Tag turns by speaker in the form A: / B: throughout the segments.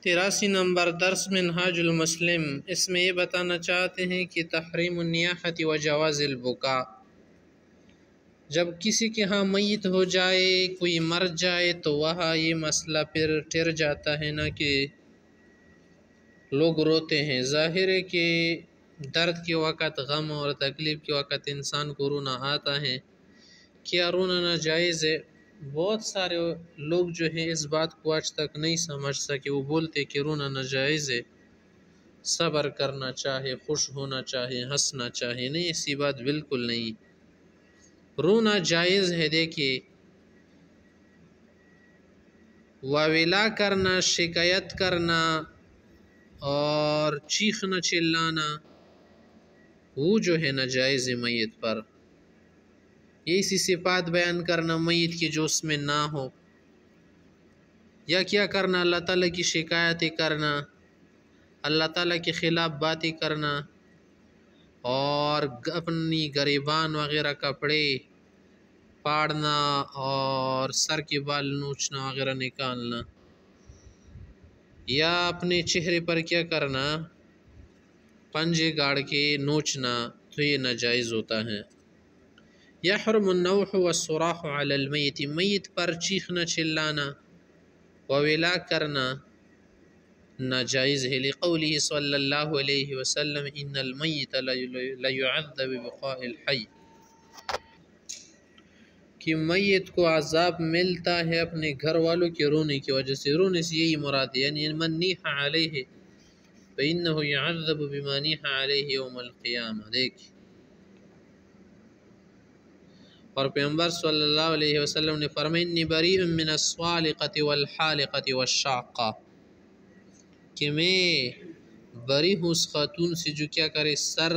A: 83 number درس منہاج المسلم، اس میں یہ بتانا چاہتے ہیں کہ تحریم النیاحت و جواز البکا، جب کسی کے ہاں میت ہو جائے، کوئی مر جائے تو وہاں یہ مسئلہ پھر ٹر جاتا ہے نا کہ لوگ روتے ہیں۔ ظاہر ہے کہ درد کے وقت، غم اور تکلیف کے وقت انسان کو رونا آتا ہے۔ کیا رونا ناجائز ہے؟ بہت سارے لوگ جو ہیں اس بات کو آج تک نہیں سمجھ سکے، وہ بولتے کہ رونا ناجائز ہے، صبر کرنا چاہے، خوش ہونا چاہے، ہنسنا چاہے۔ نہیں، ایسی بات بالکل نہیں، رونا جائز ہے۔ دیکھیے، واویلا کرنا، شکایت کرنا اور چیخنا چلانا وہ جو ہے ناجائز ہے میت پر۔ ایسی صفات بیان کرنا میت کی جو اس میں نہ ہو، یا کیا کرنا، اللہ تعالیٰ کی شکایتیں کرنا، اللہ تعالیٰ کے خلاف باتیں کرنا، اور اپنی گریبان وغیرہ کپڑے پاڑنا اور سر کے بال نوچنا وغیرہ نکالنا، یا اپنے چہرے پر کیا کرنا، پنجے گاڑ کے نوچنا، تو یہ ناجائز ہوتا ہے۔ یحرم النوح والصراخ علی المیت، میت پر چیخنا چلانا، واویلا کرنا ناجائز ہے، لقولہ صلی اللہ علیہ وسلم ان المیت لیعذب ببقاء الحی، کہ میت کو عذاب ملتا ہے اپنے گھر والوں کے رونے کی وجہ سے۔ رونے سے یہی مراد ہے، یعنی من نیح علیہ فإنہ یعذب بما نیح علیہ یوم القیامہ۔ دیکھیں، اور پیغمبر صلی اللہ علیہ وسلم نے فرمایا انی بریء من الصالقۃ والحالقۃ والشاقہ، کہ میں بری ہوں اس خاتون سے جو کیا کرے، سر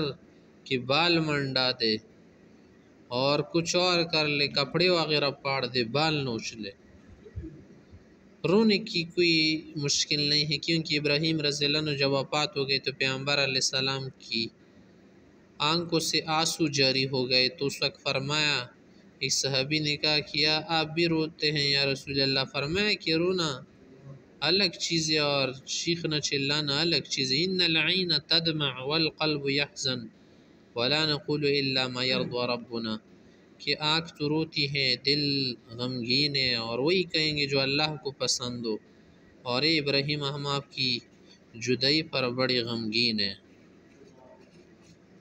A: کے بال منڈا دے اور کچھ اور کر لے، کپڑے وغیرہ پاڑ دے، بال نوچ لے۔ رونے کی کوئی مشکل نہیں ہے، کیونکہ ابراہیم رضی اللہ عنہ جب وفات ہو گئے تو پیغمبر علیہ السلام کی آنکھوں سے آنسو جاری ہو گئے، تو اس وقت فرمایا، ایک صحابی نے کہا کیا آپ بھی روتے ہیں یا رسول اللہ؟ فرمایا کہ رونا الگ چیز ہے اور چیخنا چلانا الگ چیز ہے۔ ان العین تدمع والقلب یحزن ولا نقول الا ما یرضی ربنا، کہ آنکھ تو روتی ہے، دل غمگین ہے، اور وہی کہیں گے جو اللہ کو پسند ہو، اور اے ابراہیم ہم آپ کی جدائی پر بڑی غمگین ہے۔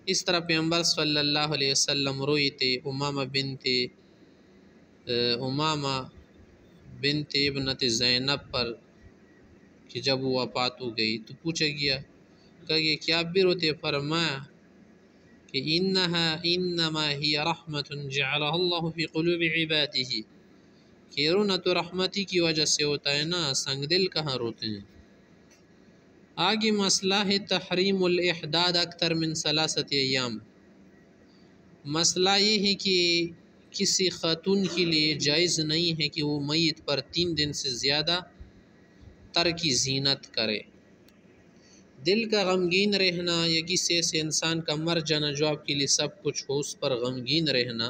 A: اس طرح پیغمبر صلی اللہ علیہ وسلم روئی تھے امامہ بنت ابنت زینب پر، کہ جب وہ وفات ہو گئی تو پوچھا گیا، کہا کہ کیا آپ بھی روتے؟ فرمایا کہ انما ہی رحمت جعلہ اللہ فی قلوب عبادہ، کہ رونا تو رحمتی کی وجہ سے ہوتا ہے نا، سنگ دل کہاں روتے ہیں۔ آگے مسئلہ ہے تحریم الاحداد اکثر من 3 ایام۔ مسئلہ یہ ہے کہ کسی خاتون کے لیے جائز نہیں ہے کہ وہ میت پر 3 دن سے زیادہ ترک زینت کرے۔ دل کا غمگین رہنا، یا کسی ایسے انسان کا مر جانا جو آپ کے لیے سب کچھ ہو، اس پر غمگین رہنا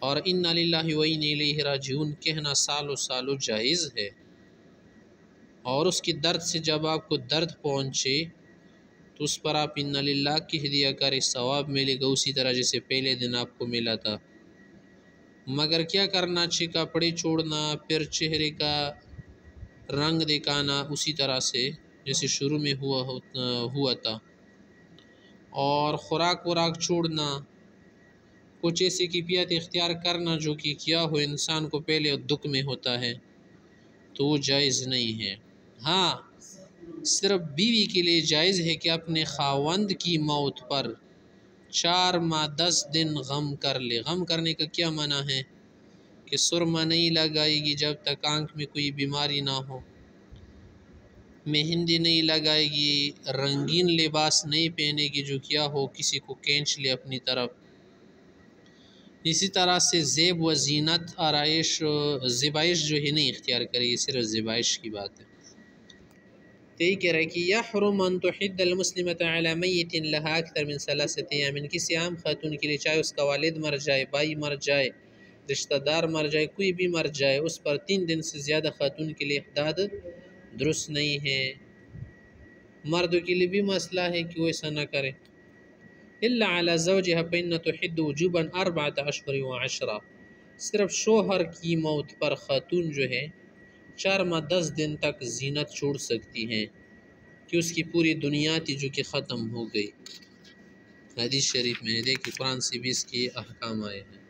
A: اور انا للہ و انا الیہ راجعون کہنا سالوں سالوں جائز ہے، اور اس کی درد سے جب آپ کو درد پہنچے تو اس پر آپ انا للہ کہہ دیا کرے، ثواب ملے گا اسی طرح جیسے پہلے دن آپ کو ملا تھا۔ مگر کیا کرنا چاہیے، کپڑے چھوڑنا، پھر چہرے کا رنگ دکھانا اسی طرح سے جیسے شروع میں ہوا تھا، اور خوراک چھوڑنا، کچھ ایسی کیفیت اختیار کرنا جو کہ کیا ہو انسان کو پہلے دکھ میں ہوتا ہے، تو وہ جائز نہیں ہے۔ ہاں، صرف بیوی کے لیے جائز ہے کہ اپنے خاوند کی موت پر 4 ماہ 10 دن غم کر لے۔ غم کرنے کا کیا معنی ہے کہ سرما نہیں لگائے گی جب تک آنکھ میں کوئی بیماری نہ ہو، مہندی نہیں لگائے گی، رنگین لباس نہیں پہنے گی جو کیا ہو کسی کو کھینچ لے اپنی طرف، اسی طرح سے زیب و زینت، آرائش، زیبائش جو ہے نہیں اختیار کرے گی، صرف زیبائش کی بات ہے۔ تو یہ کہہ رہا ہے کہ یحرم ان تحد المسلمۃ علی میت لہا اکثر من 3 ایام، کسی عام خاتون کے لیے چاہے اس کا والد مر جائے، بھائی مر جائے، رشتہ دار مر جائے، کوئی بھی مر جائے، اس پر 3 دن سے زیادہ خاتون کے لیے احداد درست نہیں ہے۔ مردوں کے لیے بھی مسئلہ ہے کہ وہ ایسا نہ کرے۔ الا علی زوجها فإن تحد وجوبا 14 اشہر و10، صرف شوہر کی موت پر خاتون جو ہے 4 ماہ 10 دن تک زینت چھوڑ سکتی ہیں کہ اس کی پوری دنیا تھی جو کہ ختم ہو گئی۔ حدیث شریف میں دیکھیں قرآن سے بھی اس کے احکام آئے ہیں۔